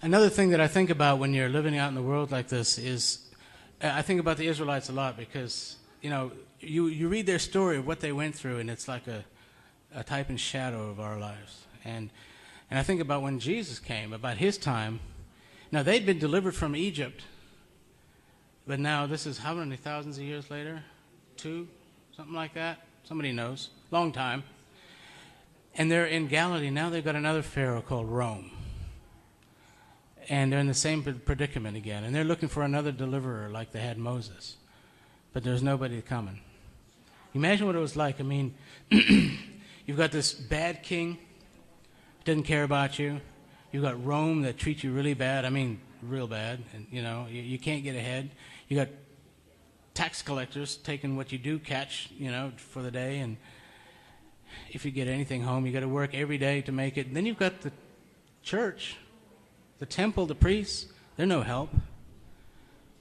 Another thing that I think about when you're living out in the world like this is, I think about the Israelites a lot because, you read their story of what they went through, and it's like a type and shadow of our lives. And I think about when Jesus came, about his time. Now, they'd been delivered from Egypt, but now this is how many thousands of years later? 2? Something like that? Somebody knows. Long time. And they're in Galilee. Now they've got another Pharaoh called Rome. And they're in the same predicament again. And they're looking for another deliverer like they had Moses. But there's nobody coming. Imagine what it was like. I mean, you've got this bad king, doesn't care about you. You've got Rome that treats you really bad. I mean, real bad. And, you can't get ahead. You got tax collectors taking what you do catch, for the day. And if you get anything home, you got to work every day to make it. And then you've got the church, the temple, the priests. They're no help.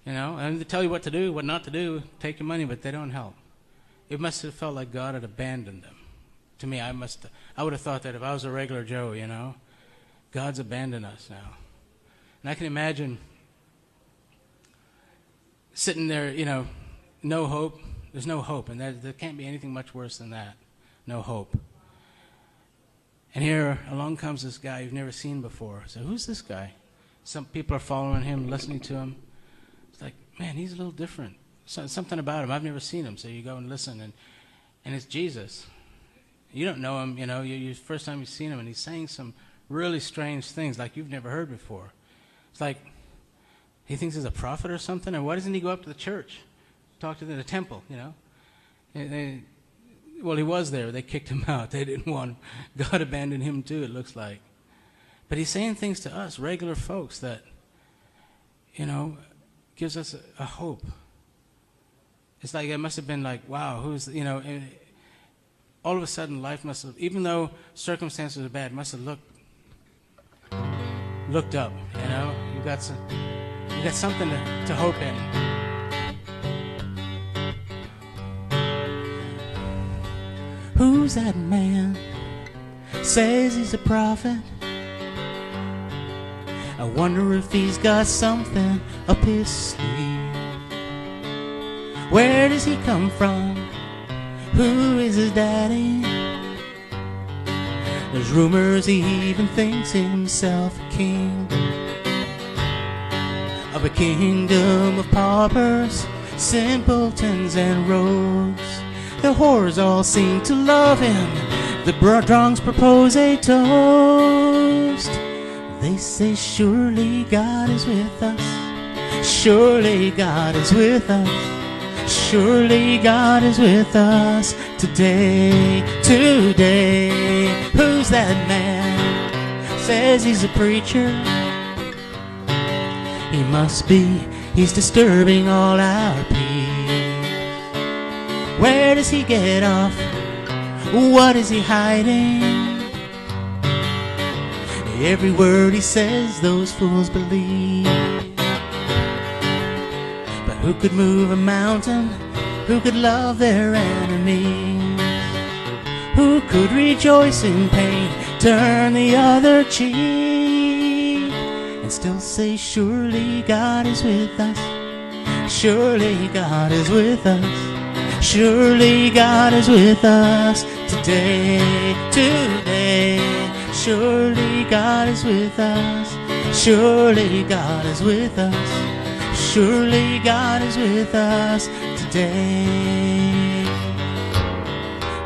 And they tell you what to do, what not to do, take your money, but they don't help. It must have felt like God had abandoned them. To me, I would have thought that if I was a regular Joe, God's abandoned us now. And I can imagine sitting there, no hope. There's no hope, and there can't be anything much worse than that. No hope. And here along comes this guy you've never seen before. So who's this guy? Some people are following him, listening to him. It's like, man, he's a little different. Something about him. I've never seen him. So you go and listen, and it's Jesus. You don't know him, you first time you've seen him, and he's saying some really strange things like you've never heard before. It's like he thinks he's a prophet or something, and why doesn't he go up to the church, talk to the temple, Well, he was there. They kicked him out. They didn't want him. God abandoned him too, it looks like. But he's saying things to us, regular folks, that, gives us a hope. It's like it must have been like, wow, all of a sudden life must have, even though circumstances are bad, must have looked up, You got something to hope in. Who's that man? Says he's a prophet. I wonder if he's got something up his sleeve. Where does he come from? Who is his daddy? There's rumors he even thinks himself a king of a kingdom of paupers, simpletons and rogues. The whores all seem to love him. The drunks propose a toast. They say, surely God is with us. Surely God is with us. Surely God is with us today. Who's that man? Says he's a preacher. He must be. He's disturbing all our peace. Where does he get off? What is he hiding? Every word he says, those fools believe. But who could move a mountain? Who could love their enemies? Who could rejoice in pain, turn the other cheek, and still say, surely God is with us. Surely God is with us. Surely God is with us today. Surely God is with us. Surely God is with us. Surely God is with us today.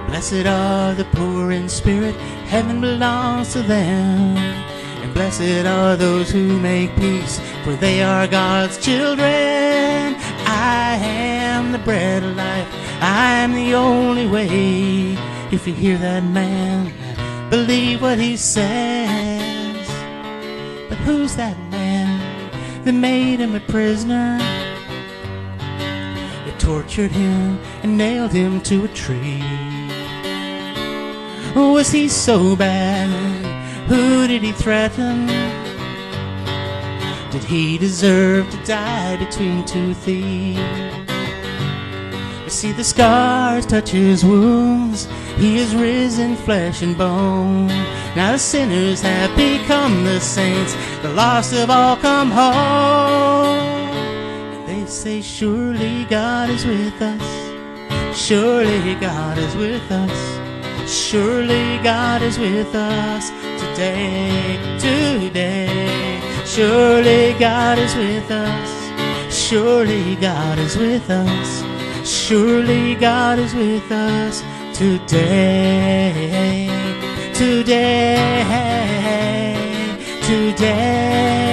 Blessed are the poor in spirit, heaven belongs to them. And blessed are those who make peace, for they are God's children. I am the bread of life, I am the only way. If you hear that man, believe what he says. But who's that man that made him a prisoner? They tortured him and nailed him to a tree. Was he so bad? Who did he threaten? Did he deserve to die between two thieves? See the scars touch his wounds. He is risen flesh and bone. Now the sinners have become the saints. The lost have all come home. And they say, surely God is with us. Surely God is with us. Surely God is with us today, today. Surely God is with us. Surely God is with us. Surely God is with us today, today, today.